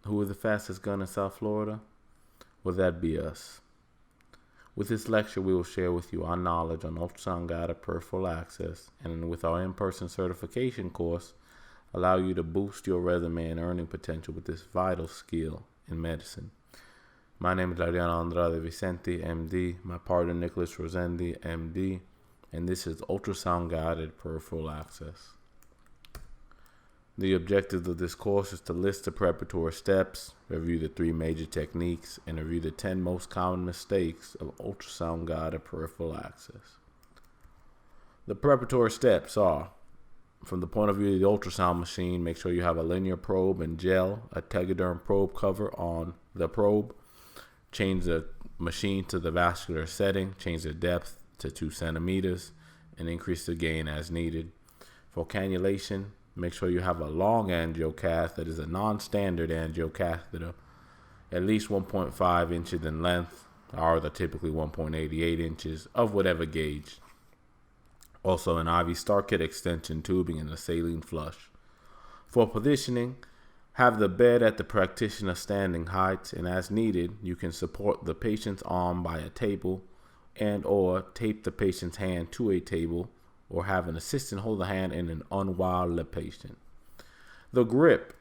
Who is the fastest gun in South Florida? Well, that'd be us. With this lecture, we will share with you our knowledge on ultrasound-guided peripheral access, and with our in-person certification course, allow you to boost your resume and earning potential with this vital skill in medicine. My name is Adriano Andrade Vicente, MD, my partner Nicholas Rosendi, MD, and this is ultrasound-guided peripheral access. The objective of this course is to list the preparatory steps, review the 3 major techniques, and review the 10 most common mistakes of ultrasound-guided peripheral access. The preparatory steps are, from the point of view of the ultrasound machine, make sure you have a linear probe and gel, a tegaderm probe cover on the probe. Change the machine to the vascular setting, change the depth to 2 centimeters, and increase the gain as needed. For cannulation, make sure you have a long angio cath that is a non-standard angio catheter, at least 1.5 inches in length. Ours are typically 1.88 inches of whatever gauge. Also an IV start kit extension tubing and a saline flush. For positioning, have the bed at the practitioner standing height, and as needed, you can support the patient's arm by a table and or tape the patient's hand to a table, or have an assistant hold the hand in an unwile the patient. The grip.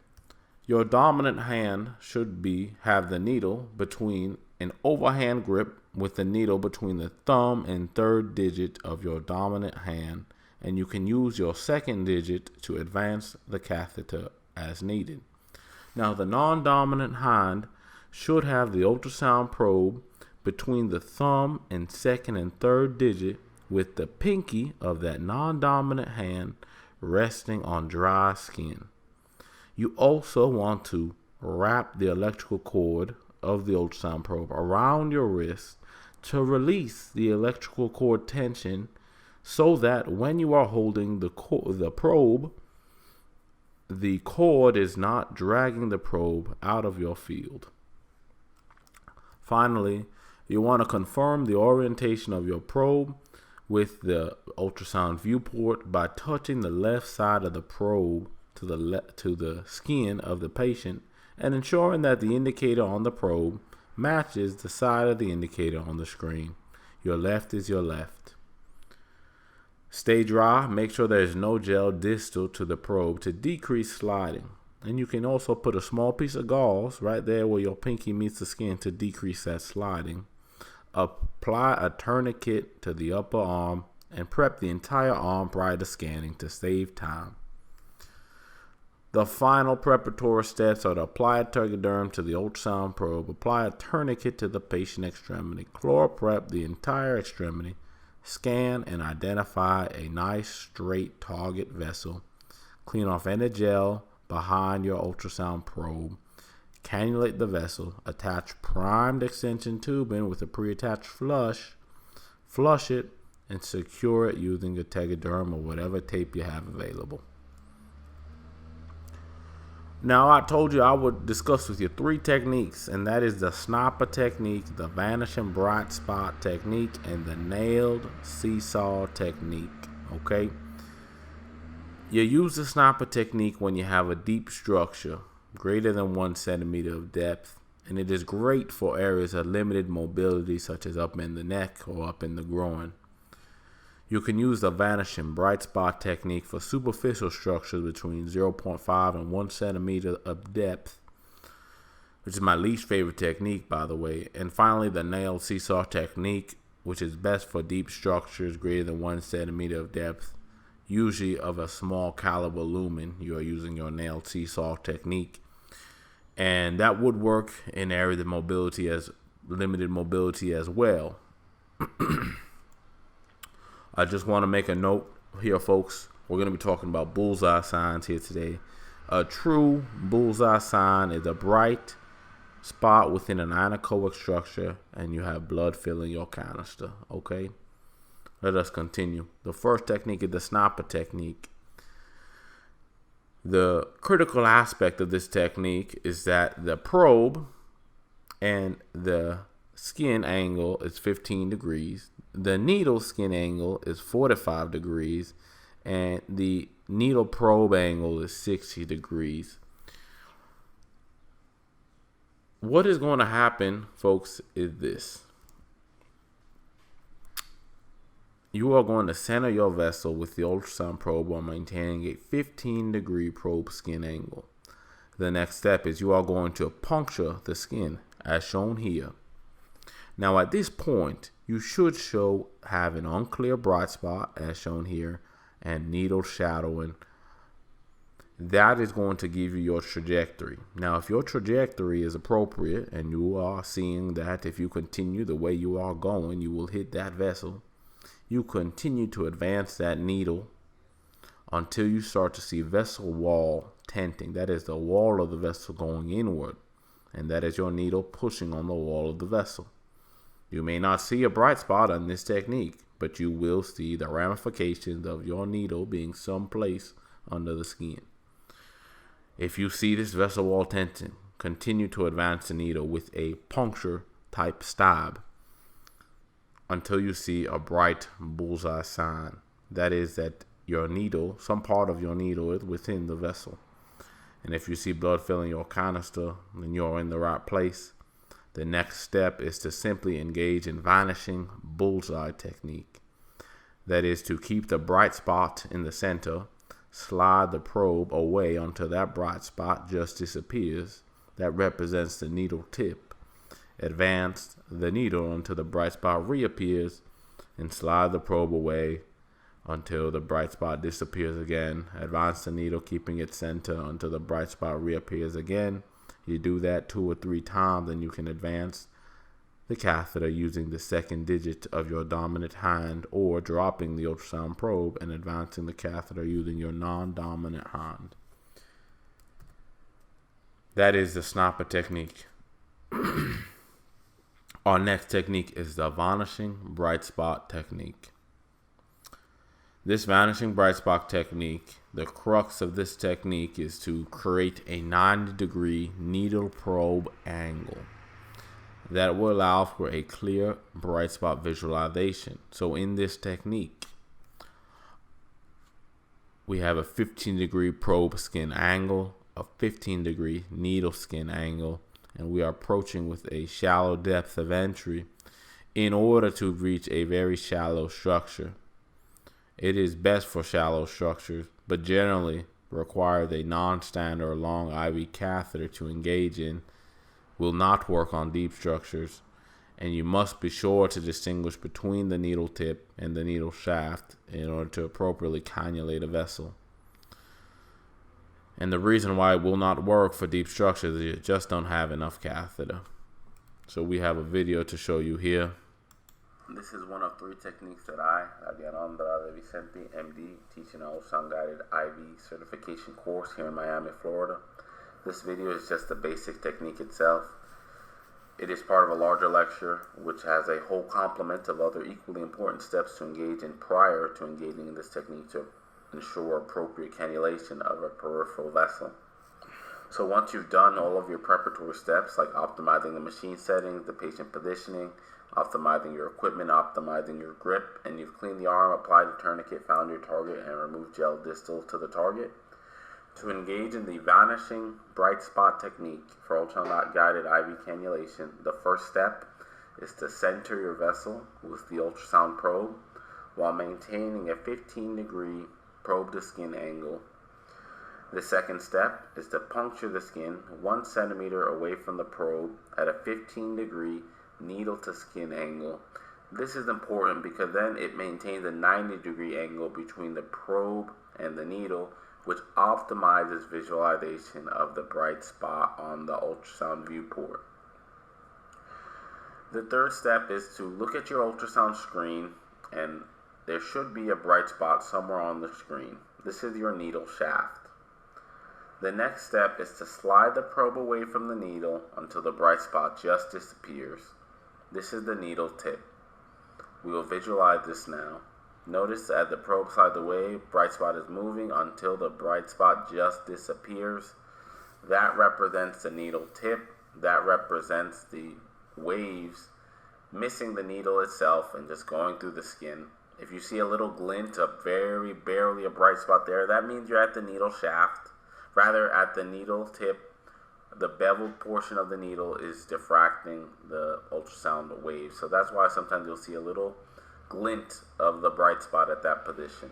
Your dominant hand should have the needle between an overhand grip with the needle between the thumb and 3rd digit of your dominant hand, and you can use your 2nd digit to advance the catheter as needed. Now, the non-dominant hand should have the ultrasound probe between the thumb and 2nd and 3rd digit, with the pinky of that non-dominant hand resting on dry skin. You also want to wrap the electrical cord of the ultrasound probe around your wrist to release the electrical cord tension, so that when you are holding the probe, the cord is not dragging the probe out of your field. Finally, you want to confirm the orientation of your probe with the ultrasound viewport by touching the left side of the probe to the skin of the patient, and ensuring that the indicator on the probe matches the side of the indicator on the screen. Your left is your left. Stay dry. Make sure there is no gel distal to the probe to decrease sliding. And you can also put a small piece of gauze right there where your pinky meets the skin to decrease that sliding. Apply a tourniquet to the upper arm and prep the entire arm prior to scanning to save time. The final preparatory steps are to apply a tegaderm to the ultrasound probe, apply a tourniquet to the patient extremity, chloroprep the entire extremity, scan and identify a nice straight target vessel, clean off any gel behind your ultrasound probe, cannulate the vessel, attach primed extension tubing with a pre-attached flush it, and secure it using a tegaderm or whatever tape you have available. Now, I told you I would discuss with you 3 techniques, and that is the sniper technique, the vanishing bright spot technique, and the nailed seesaw technique. Okay? You use the sniper technique when you have a deep structure greater than 1 centimeter of depth, and it is great for areas of limited mobility, such as up in the neck or up in the groin. You can use the vanishing bright spot technique for superficial structures between 0.5 and 1 centimeter of depth, which is my least favorite technique, by the way. And finally, the nailed seesaw technique, which is best for deep structures greater than 1 centimeter of depth, usually of a small caliber lumen. You are using your nailed seesaw technique, and that would work in areas of mobility as limited mobility as well. I just want to make a note here, folks. We're going to be talking about bullseye signs here today. A true bullseye sign is a bright spot within an anechoic structure, and you have blood filling your canister. Okay? Let us continue. The first technique is the sniper technique. The critical aspect of this technique is that the probe and the skin angle is 15 degrees. The needle skin angle is 45 degrees, and the needle probe angle is 60 degrees. what is going to happen, folks, is this. You are going to center your vessel with the ultrasound probe while maintaining a 15-degree probe skin angle. The next step is you are going to puncture the skin, as shown here. Now at this point, you should have an unclear bright spot, as shown here, and needle shadowing. That is going to give you your trajectory. Now, if your trajectory is appropriate and you are seeing that if you continue the way you are going, you will hit that vessel, you continue to advance that needle until you start to see vessel wall tenting. That is the wall of the vessel going inward, and that is your needle pushing on the wall of the vessel. You may not see a bright spot on this technique, but you will see the ramifications of your needle being someplace under the skin. If you see this vessel wall tenting, continue to advance the needle with a puncture type stab until you see a bright bullseye sign. That is that your needle, some part of your needle is within the vessel. And if you see blood filling your canister, then you're in the right place. The next step is to simply engage in vanishing bullseye technique. That is to keep the bright spot in the center, slide the probe away until that bright spot just disappears. That represents the needle tip. Advance the needle until the bright spot reappears, and slide the probe away until the bright spot disappears again. Advance the needle, keeping it center until the bright spot reappears again. You do that 2 or 3 times, and you can advance the catheter using the second digit of your dominant hand, or dropping the ultrasound probe and advancing the catheter using your non-dominant hand. That is the snapper technique. Our next technique is the vanishing bright spot technique. This vanishing bright spot technique, the crux of this technique is to create a 90-degree needle probe angle that will allow for a clear bright spot visualization. So in this technique, we have a 15-degree probe skin angle, a 15-degree needle skin angle, and we are approaching with a shallow depth of entry in order to reach a very shallow structure. It is best for shallow structures, but generally requires a non-standard or long IV catheter to engage in. Will not work on deep structures, and you must be sure to distinguish between the needle tip and the needle shaft in order to appropriately cannulate a vessel. And the reason why it will not work for deep structures is you just don't have enough catheter. So we have a video to show you here. This is one of 3 techniques that I, Andrade Vicente, MD, teaching an Ultrasound-guided IV certification course here in Miami, Florida. This video is just the basic technique itself. It is part of a larger lecture which has a whole complement of other equally important steps to engage in prior to engaging in this technique to ensure appropriate cannulation of a peripheral vessel. So once you've done all of your preparatory steps like optimizing the machine settings, the patient positioning, optimizing your equipment, optimizing your grip, and you've cleaned the arm, applied the tourniquet, found your target, and removed gel distal to the target, to engage in the vanishing bright spot technique for ultrasound-guided IV cannulation, the first step is to center your vessel with the ultrasound probe while maintaining a 15-degree probe to skin angle. The second step is to puncture the skin 1 centimeter away from the probe at a 15-degree needle to skin angle. This is important because then it maintains a 90-degree angle between the probe and the needle, which optimizes visualization of the bright spot on the ultrasound viewport. The third step is to look at your ultrasound screen, and there should be a bright spot somewhere on the screen. This is your needle shaft. The next step is to slide the probe away from the needle until the bright spot just disappears. This is the needle tip. We will visualize this now. Notice as the probe slides away, bright spot is moving until the bright spot just disappears. That represents the needle tip. That represents the waves missing the needle itself and just going through the skin. If you see a little glint of very barely a bright spot there, that means you're at the needle shaft, rather at the needle tip, the beveled portion of the needle is diffracting the ultrasound wave. So that's why sometimes you'll see a little glint of the bright spot at that position.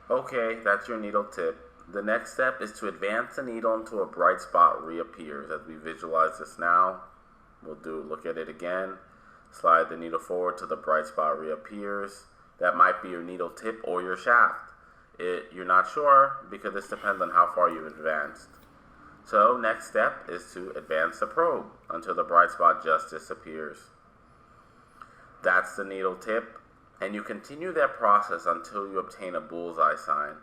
Okay, that's your needle tip. The next step is to advance the needle until a bright spot reappears. As we visualize this now, look at it again. Slide the needle forward till the bright spot reappears. That might be your needle tip or your shaft. You're not sure because this depends on how far you've advanced. So next step is to advance the probe until the bright spot just disappears. That's the needle tip, and you continue that process until you obtain a bullseye sign.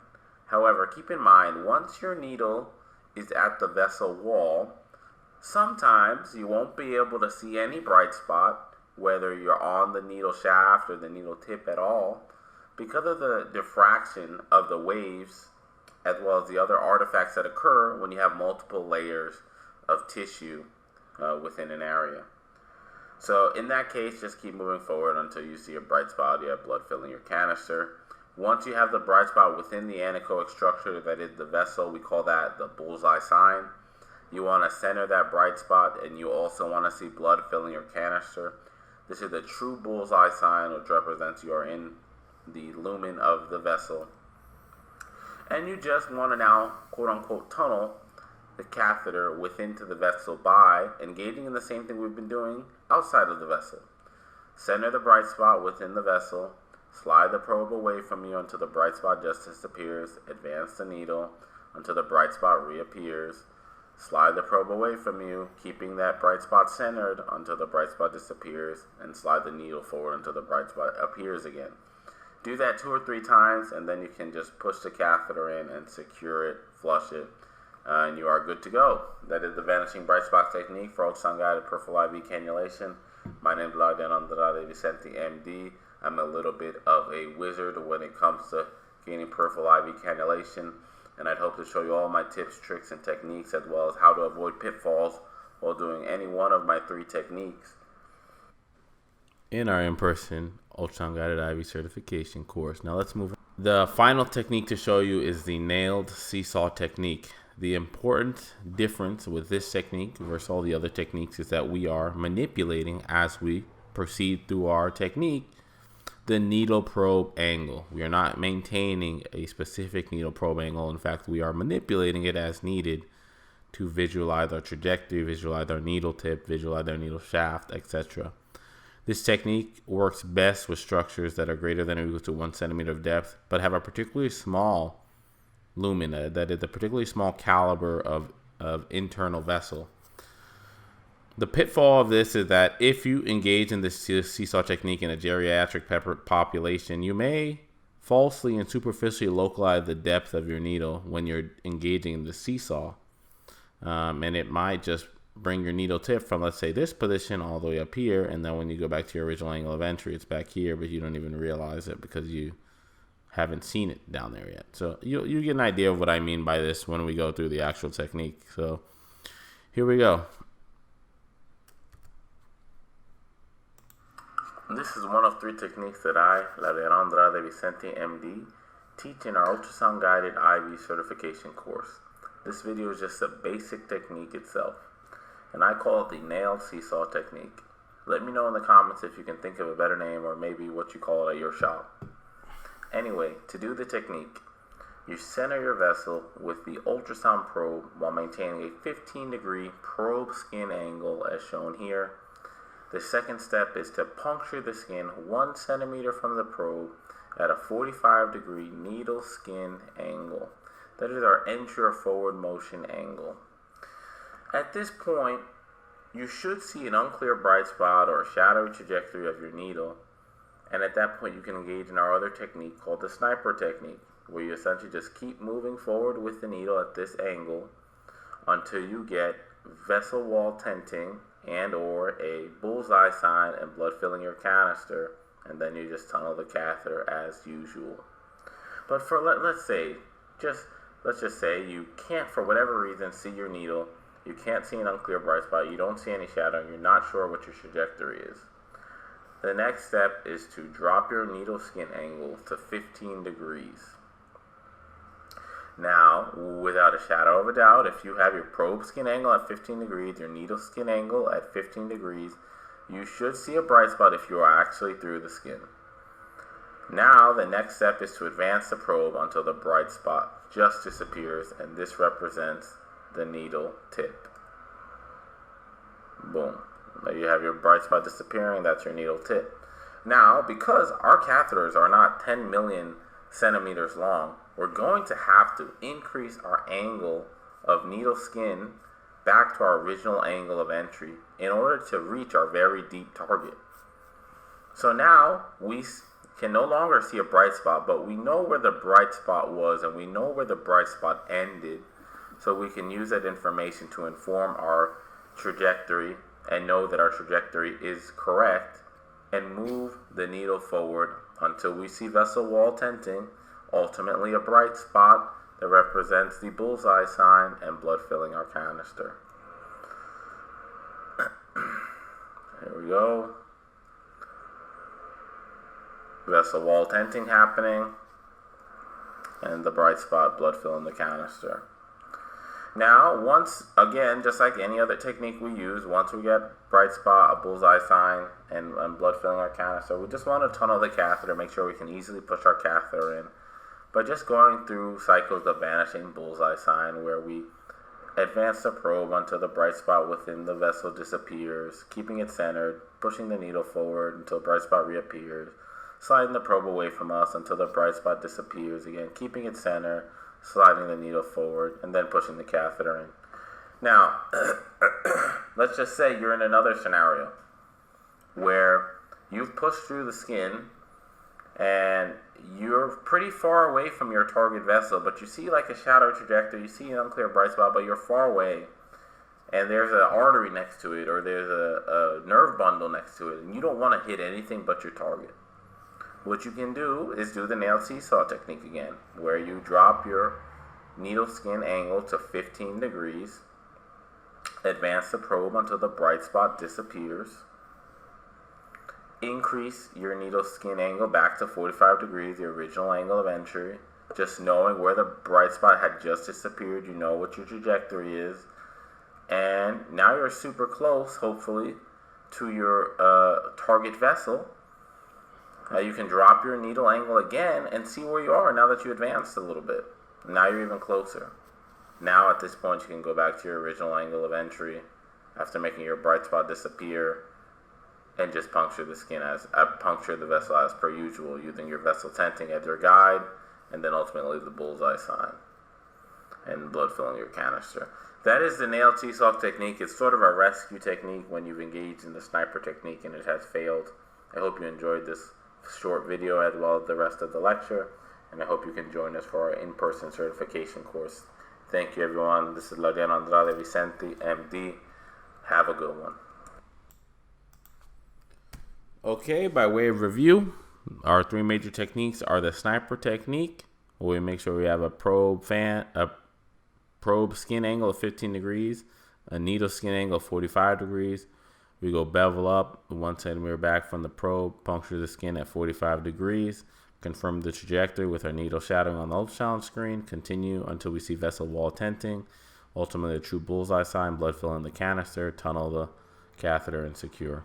However, keep in mind, once your needle is at the vessel wall, sometimes you won't be able to see any bright spot, whether you're on the needle shaft or the needle tip at all, because of the diffraction of the waves, as well as the other artifacts that occur when you have multiple layers of tissue within an area. So in that case, just keep moving forward until you see a bright spot, you have blood filling your canister. Once you have the bright spot within the anechoic structure, that is the vessel, we call that the bullseye sign. You want to center that bright spot, and you also want to see blood filling your canister. This is the true bullseye sign, which represents you are in the lumen of the vessel. And you just want to now, quote-unquote, tunnel the catheter within to the vessel by engaging in the same thing we've been doing outside of the vessel. Center the bright spot within the vessel. Slide the probe away from you until the bright spot just disappears. Advance the needle until the bright spot reappears. Slide the probe away from you, keeping that bright spot centered until the bright spot disappears, and slide the needle forward until the bright spot appears again. Do that 2 or 3 times, and then you can just push the catheter in and secure it, flush it, and you are good to go. That is the Vanishing bright spot technique for ultrasound-guided peripheral IV cannulation. My name is Andrade Vicente, MD. I'm a little bit of a wizard when it comes to gaining peripheral IV cannulation, and I'd hope to show you all my tips, tricks, and techniques, as well as how to avoid pitfalls while doing any one of my 3 techniques in our in-person ultrasound-guided IV certification course. Now let's move on. The final technique to show you is the nailed seesaw technique. The important difference with this technique versus all the other techniques is that we are manipulating, as we proceed through our technique, the needle probe angle. We are not maintaining a specific needle probe angle. In fact, we are manipulating it as needed to visualize our trajectory, visualize our needle tip, visualize our needle shaft, etc. This technique works best with structures that are greater than or equal to 1 centimeter of depth, but have a particularly small lumen, that is a particularly small caliber of internal vessel. The pitfall of this is that if you engage in this seesaw technique in a geriatric population, you may falsely and superficially localize the depth of your needle when you're engaging in the seesaw. And it might just bring your needle tip from, let's say, this position all the way up here, and then when you go back to your original angle of entry, it's back here, but you don't even realize it because you haven't seen it down there yet. So you get an idea of what I mean by this when we go through the actual technique. So here we go. This is one of 3 techniques that I, Andrade Vicente, MD, teach in our ultrasound-guided IV certification course. This video is just a basic technique itself, and I call it the nailed seesaw technique. Let me know in the comments if you can think of a better name, or maybe what you call it at your shop. Anyway, to do the technique, you center your vessel with the ultrasound probe while maintaining a 15-degree probe skin angle as shown here. The second step is to puncture the skin 1 centimeter from the probe at a 45-degree needle skin angle. That is our entry or forward motion angle. At this point, you should see an unclear bright spot or a shadowy trajectory of your needle, and at that point you can engage in our other technique called the sniper technique, where you essentially just keep moving forward with the needle at this angle until you get vessel wall tenting and or a bullseye sign and blood filling your canister, and then you just tunnel the catheter as usual. But for let's just say you can't, for whatever reason, see your needle, you can't see an unclear bright spot, you don't see any shadow, and you're not sure what your trajectory is. The next step is to drop your needle skin angle to 15 degrees. Now, without a shadow of a doubt, if you have your probe skin angle at 15 degrees, your needle skin angle at 15 degrees, you should see a bright spot if you are actually through the skin. Now, the next step is to advance the probe until the bright spot just disappears, and this represents the needle tip. Boom. Now you have your bright spot disappearing, that's your needle tip. Now, because our catheters are not 10 million centimeters long, we're going to have to increase our angle of needle skin back to our original angle of entry in order to reach our very deep target. So now we can no longer see a bright spot, but we know where the bright spot was and we know where the bright spot ended, so we can use that information to inform our trajectory and know that our trajectory is correct and move the needle forward until we see vessel wall tenting, ultimately a bright spot that represents the bullseye sign and blood filling our canister. Here we go. Vessel wall tenting happening, and the bright spot blood filling the canister. Now, once again, just like any other technique we use, once we get bright spot, a bullseye sign, and blood filling our canister, we just want to tunnel the catheter, make sure we can easily push our catheter in. But just going through cycles of vanishing, bullseye sign, where we advance the probe until the bright spot within the vessel disappears, keeping it centered, pushing the needle forward until the bright spot reappears, sliding the probe away from us until the bright spot disappears, again keeping it centered, sliding the needle forward, and then pushing the catheter in. Now, let's just say you're in another scenario where you've pushed through the skin and you're pretty far away from your target vessel, but you see like a shadow trajectory, you see an unclear bright spot, but you're far away, and there's an artery next to it, or there's a nerve bundle next to it, and you don't want to hit anything but your target. What you can do is do the nailed seesaw technique again, where you drop your needle skin angle to 15 degrees, advance the probe until the bright spot disappears, increase your needle skin angle back to 45 degrees, the original angle of entry, just knowing where the bright spot had just disappeared, you know what your trajectory is, and now you're super close, hopefully, to your target vessel. You can drop your needle angle again and see where you are now that you advanced a little bit. Now you're even closer. Now at this point you can go back to your original angle of entry after making your bright spot disappear and just puncture the skin puncture the vessel as per usual, using your vessel tenting as your guide, and then ultimately the bullseye sign and blood filling your canister. That is the nailed seesaw technique. It's sort of a rescue technique when you've engaged in the sniper technique and it has failed. I hope you enjoyed this short video as well as the rest of the lecture, and I hope you can join us for our in-person certification course. Thank you, everyone. This is Laureano Andrade Vicente, MD. Have a good one. Okay, by way of review, our three major techniques are the sniper technique, where we make sure we have a probe skin angle of 15 degrees, a needle skin angle of 45 degrees. We go bevel up 1 centimeter back from the probe, puncture the skin at 45 degrees, confirm the trajectory with our needle shadowing on the ultrasound screen, continue until we see vessel wall tenting, ultimately a true bullseye sign, blood fill in the canister, tunnel the catheter, and secure.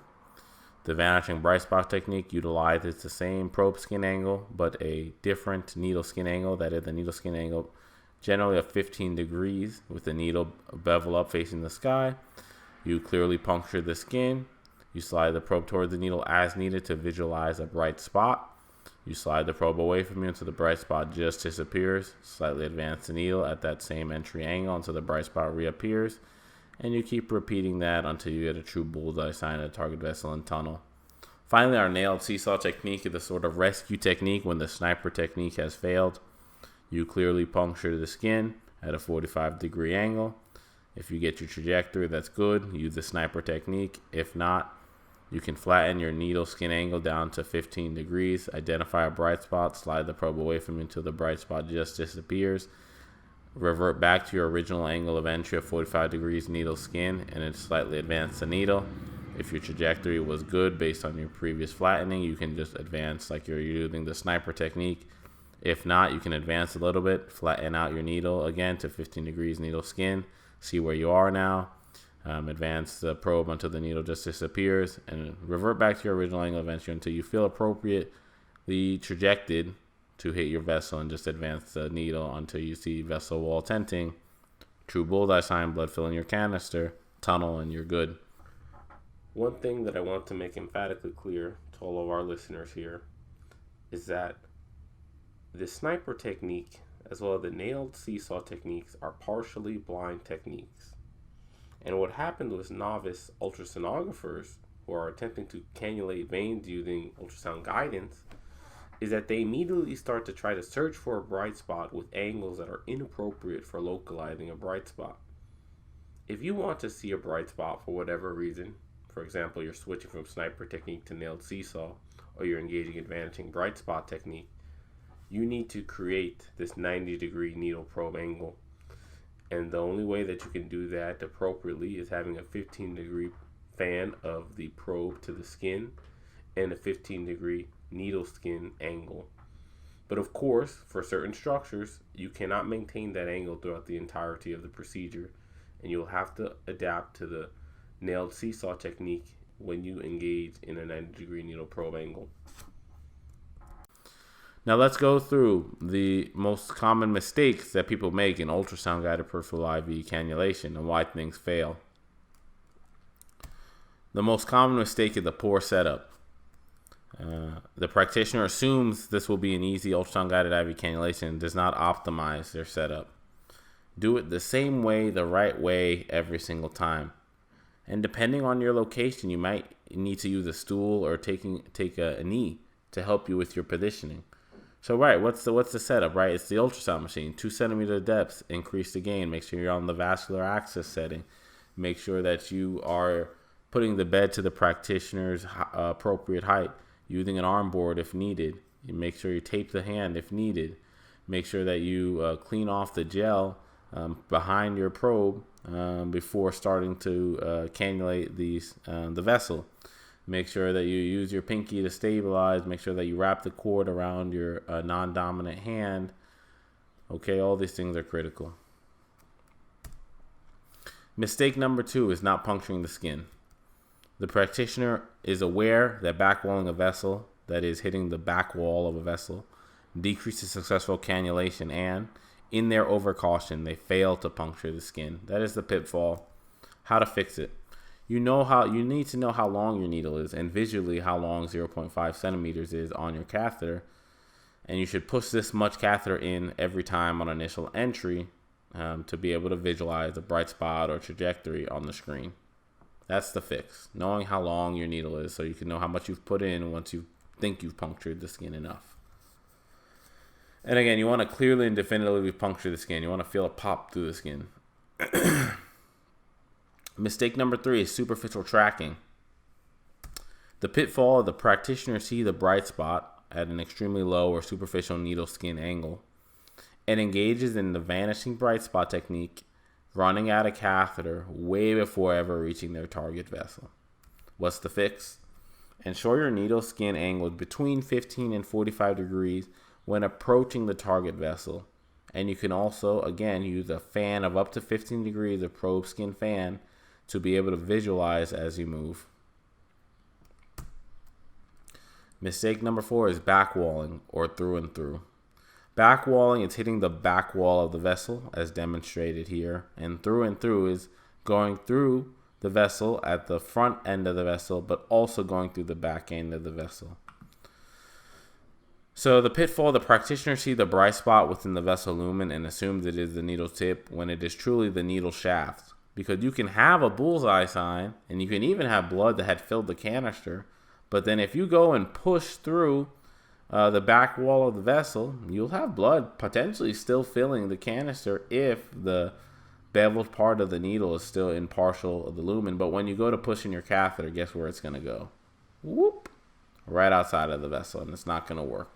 The vanishing bright spot technique utilizes the same probe skin angle, but a different needle skin angle, that is the needle skin angle generally of 15 degrees with the needle bevel up facing the sky. You clearly puncture the skin. You slide the probe toward the needle as needed to visualize a bright spot. You slide the probe away from you until the bright spot just disappears. Slightly advance the needle at that same entry angle until the bright spot reappears. And you keep repeating that until you get a true bullseye sign at the target vessel and tunnel. Finally, our nailed seesaw technique is a sort of rescue technique when the sniper technique has failed. You clearly puncture the skin at a 45-degree angle. If you get your trajectory, that's good. Use the sniper technique. If not, you can flatten your needle skin angle down to 15 degrees. Identify a bright spot. Slide the probe away from you until the bright spot just disappears. Revert back to your original angle of entry of 45 degrees needle skin and then slightly advance the needle. If your trajectory was good based on your previous flattening, you can just advance like you're using the sniper technique. If not, you can advance a little bit, flatten out your needle again to 15 degrees needle skin, see where you are now, advance the probe until the needle just disappears, and revert back to your original angle of entry until you feel appropriately trajected to hit your vessel, and just advance the needle until you see vessel wall tenting, true bullseye sign, blood filling your canister, tunnel, and you're good. One thing that I want to make emphatically clear to all of our listeners here is that the sniper technique as well as the nailed seesaw techniques are partially blind techniques. And what happened with novice ultrasonographers who are attempting to cannulate veins using ultrasound guidance is that they immediately start to try to search for a bright spot with angles that are inappropriate for localizing a bright spot. If you want to see a bright spot for whatever reason, for example, you're switching from sniper technique to nailed seesaw, or you're engaging in vanishing bright spot technique, you need to create this 90-degree needle probe angle. And the only way that you can do that appropriately is having a 15-degree fan of the probe to the skin and a 15-degree needle skin angle. But of course, for certain structures, you cannot maintain that angle throughout the entirety of the procedure, and you'll have to adapt to the nailed seesaw technique when you engage in a 90-degree needle probe angle. Now let's go through the most common mistakes that people make in ultrasound-guided peripheral IV cannulation and why things fail. The most common mistake is the poor setup. The practitioner assumes this will be an easy ultrasound-guided IV cannulation and does not optimize their setup. Do it the same way, the right way, every single time. And depending on your location, you might need to use a stool or take a knee to help you with your positioning. So what's the setup, right? It's the ultrasound machine, 2 centimeter depth, increase the gain, make sure you're on the vascular access setting, make sure that you are putting the bed to the practitioner's appropriate height, using an arm board if needed. You make sure you tape the hand if needed. Make sure that you clean off the gel behind your probe before starting to cannulate the vessel. Make sure that you use your pinky to stabilize. Make sure that you wrap the cord around your non-dominant hand. Okay, all these things are critical. Mistake number 2 is not puncturing the skin. The practitioner is aware that backwalling a vessel, that is hitting the back wall of a vessel, decreases successful cannulation, and in their overcaution, they fail to puncture the skin. That is the pitfall. How to fix it? You need to know how long your needle is and visually how long 0.5 centimeters is on your catheter. And you should push this much catheter in every time on initial entry to be able to visualize a bright spot or trajectory on the screen. That's the fix. Knowing how long your needle is so you can know how much you've put in once you think you've punctured the skin enough. And again, you want to clearly and definitively puncture the skin. You want to feel a pop through the skin. Mistake number 3 is superficial tracking. The pitfall of the practitioner see the bright spot at an extremely low or superficial needle skin angle and engages in the vanishing bright spot technique, running out a catheter way before ever reaching their target vessel. What's the fix? Ensure your needle skin angle is between 15 and 45 degrees when approaching the target vessel. And you can also, again, use a fan of up to 15 degrees, a probe skin fan, to be able to visualize as you move. Mistake number 4 is backwalling or through and through. Backwalling is hitting the back wall of the vessel as demonstrated here, and through is going through the vessel at the front end of the vessel, but also going through the back end of the vessel. So the pitfall, the practitioner sees the bright spot within the vessel lumen and assumes it is the needle tip when it is truly the needle shaft. Because you can have a bullseye sign and you can even have blood that had filled the canister. But then if you go and push through the back wall of the vessel, you'll have blood potentially still filling the canister if the beveled part of the needle is still in partial of the lumen. But when you go to push in your catheter, guess where it's going to go? Whoop! Right outside of the vessel, and it's not going to work.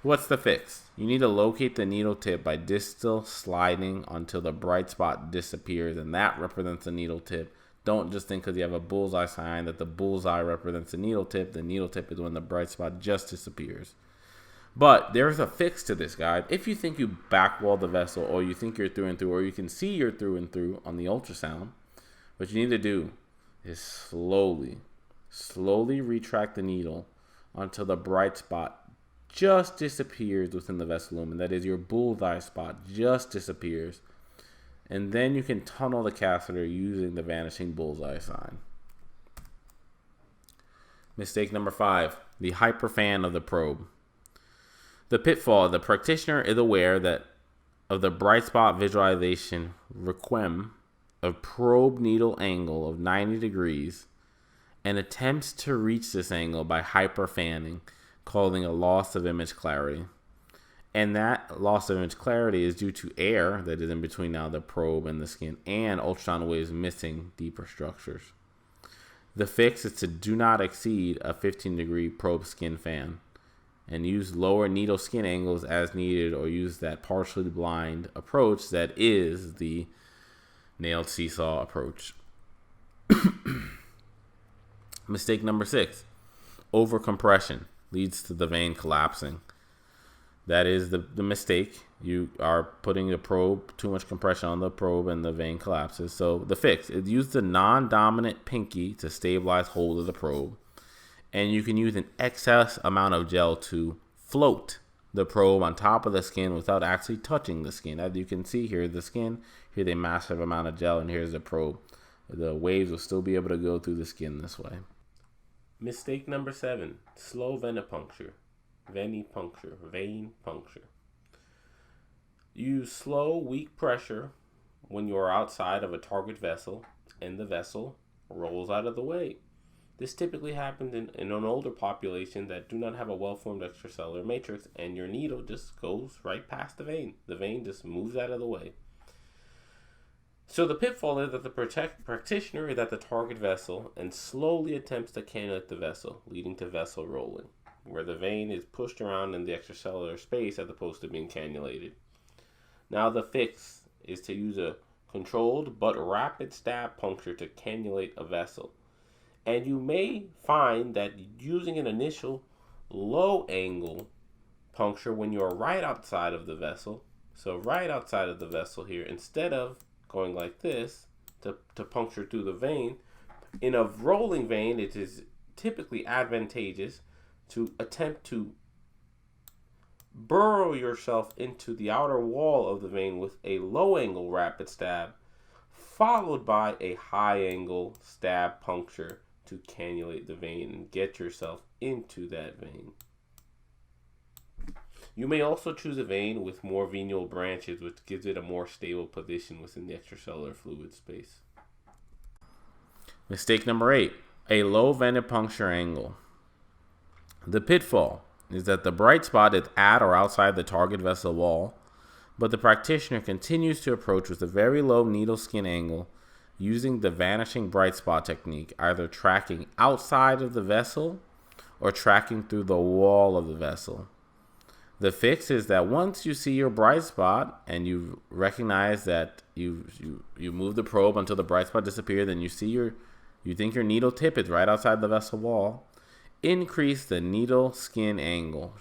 What's the fix? You need to locate the needle tip by distal sliding until the bright spot disappears, and that represents the needle tip. Don't just think because you have a bullseye sign that the bullseye represents the needle tip. The needle tip is when the bright spot just disappears. But there's a fix to this, guys. If you think you backwall the vessel, or you think you're through and through, or you can see you're through and through on the ultrasound, what you need to do is slowly retract the needle until the bright spot just disappears within the vessel lumen. That is, your bullseye spot just disappears. And then you can tunnel the catheter using the vanishing bullseye sign. Mistake number 5, the hyperfan of the probe. The pitfall: the practitioner is aware that of the bright spot visualization requiem of probe needle angle of 90 degrees and attempts to reach this angle by hyperfanning, causing a loss of image clarity. And that loss of image clarity is due to air that is in between now the probe and the skin, and ultrasound waves missing deeper structures. The fix is to do not exceed a 15-degree probe skin fan, and use lower needle skin angles as needed, or use that partially blind approach that is the nailed seesaw approach. Mistake number 6, overcompression leads to the vein collapsing. That is the mistake. You are putting the probe, too much compression on the probe, and the vein collapses. So the fix is use the non-dominant pinky to stabilize hold of the probe. And you can use an excess amount of gel to float the probe on top of the skin without actually touching the skin. As you can see here, the skin, here's a massive amount of gel, and here's the probe. The waves will still be able to go through the skin this way. Mistake number 7, slow venipuncture. Vein puncture. Use slow, weak pressure when you are outside of a target vessel and the vessel rolls out of the way. This typically happens in an older population that do not have a well-formed extracellular matrix, and your needle just goes right past the vein. The vein just moves out of the way. So the pitfall is that the practitioner is at the target vessel and slowly attempts to cannulate the vessel, leading to vessel rolling, where the vein is pushed around in the extracellular space as opposed to being cannulated. Now the fix is to use a controlled but rapid stab puncture to cannulate a vessel. And you may find that using an initial low angle puncture when you're right outside of the vessel, so right outside of the vessel here, instead of going like this to puncture through the vein, in a rolling vein it is typically advantageous to attempt to burrow yourself into the outer wall of the vein with a low angle rapid stab, followed by a high angle stab puncture to cannulate the vein and get yourself into that vein. You may also choose a vein with more venial branches, which gives it a more stable position within the extracellular fluid space. Mistake number 8, a low venipuncture angle. The pitfall is that the bright spot is at or outside the target vessel wall, but the practitioner continues to approach with a very low needle skin angle using the vanishing bright spot technique, either tracking outside of the vessel or tracking through the wall of the vessel. The fix is that once you see your bright spot and you recognize that you move the probe until the bright spot disappears, then you think your needle tip is right outside the vessel wall, increase the needle skin angle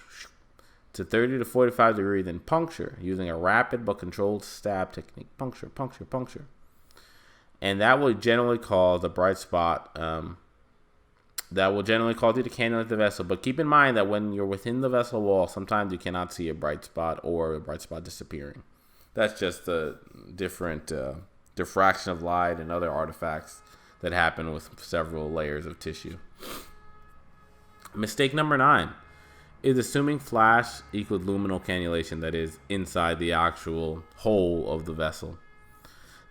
to 30 to 45 degrees and puncture using a rapid but controlled stab technique. Puncture. And that will generally cause the bright spot, that will generally cause you to cannulate the vessel. But keep in mind that when you're within the vessel wall, sometimes you cannot see a bright spot or a bright spot disappearing. That's just the different diffraction of light and other artifacts that happen with several layers of tissue. Mistake number 9 is assuming flash equals luminal cannulation, that is, inside the actual hole of the vessel.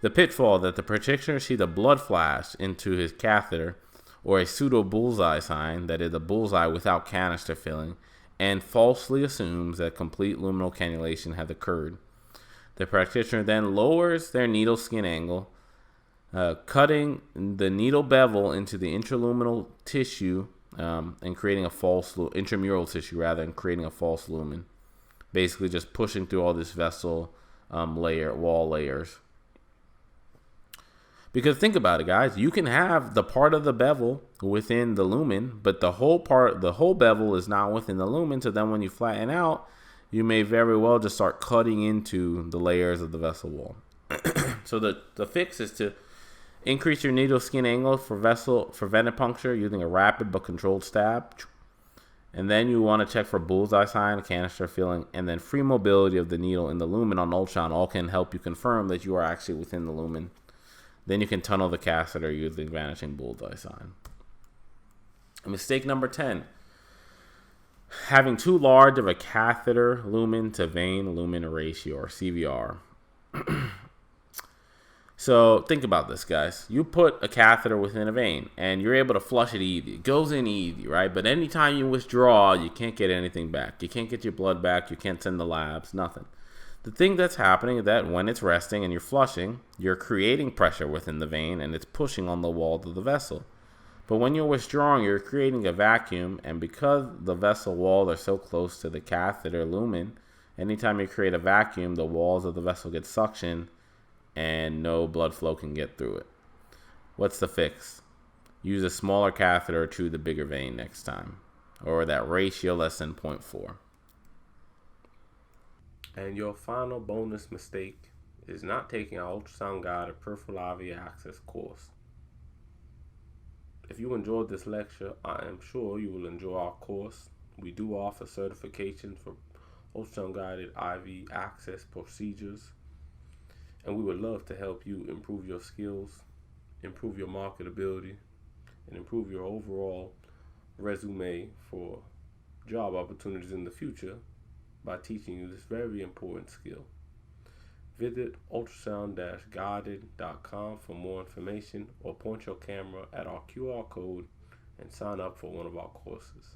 The pitfall that the practitioner sees a blood flash into his catheter or a pseudo bullseye sign, that is a bullseye without canister filling, and falsely assumes that complete luminal cannulation has occurred. The practitioner then lowers their needle skin angle, cutting the needle bevel into the intraluminal tissue and creating a false intramural tissue rather, and creating a false lumen, basically just pushing through all this vessel wall layers. Because think about it, guys. You can have the part of the bevel within the lumen, but the whole bevel is not within the lumen. So then when you flatten out, you may very well just start cutting into the layers of the vessel wall. So the fix is to increase your needle skin angle for venipuncture using a rapid but controlled stab. And then you want to check for bullseye sign, canister filling, and then free mobility of the needle in the lumen on ultrasound. All can help you confirm that you are actually within the lumen. Then you can tunnel the catheter using Vanishing bullseye sign. Mistake number 10. Having too large of a catheter lumen to vein lumen ratio, or CVR. So think about this, guys. You put a catheter within a vein and you're able to flush it easy. It goes in easy, right? But anytime you withdraw, you can't get anything back. You can't get your blood back. You can't send the labs, nothing. The thing that's happening is that when it's resting and you're flushing, you're creating pressure within the vein and it's pushing on the walls of the vessel. But when you're withdrawing, you're creating a vacuum, and because the vessel walls are so close to the catheter lumen, anytime you create a vacuum, the walls of the vessel get suctioned and no blood flow can get through it. What's the fix? Use a smaller catheter or choose the bigger vein next time, or that ratio less than 0.4. And your final bonus mistake is not taking our ultrasound-guided peripheral IV access course. If you enjoyed this lecture, I am sure you will enjoy our course. We do offer certification for ultrasound-guided IV access procedures, and we would love to help you improve your skills, improve your marketability, and improve your overall resume for job opportunities in the future by teaching you this very important skill. Visit ultrasound-guided.com for more information, or point your camera at our QR code and sign up for one of our courses.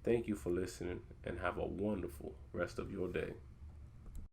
Thank you for listening, and have a wonderful rest of your day.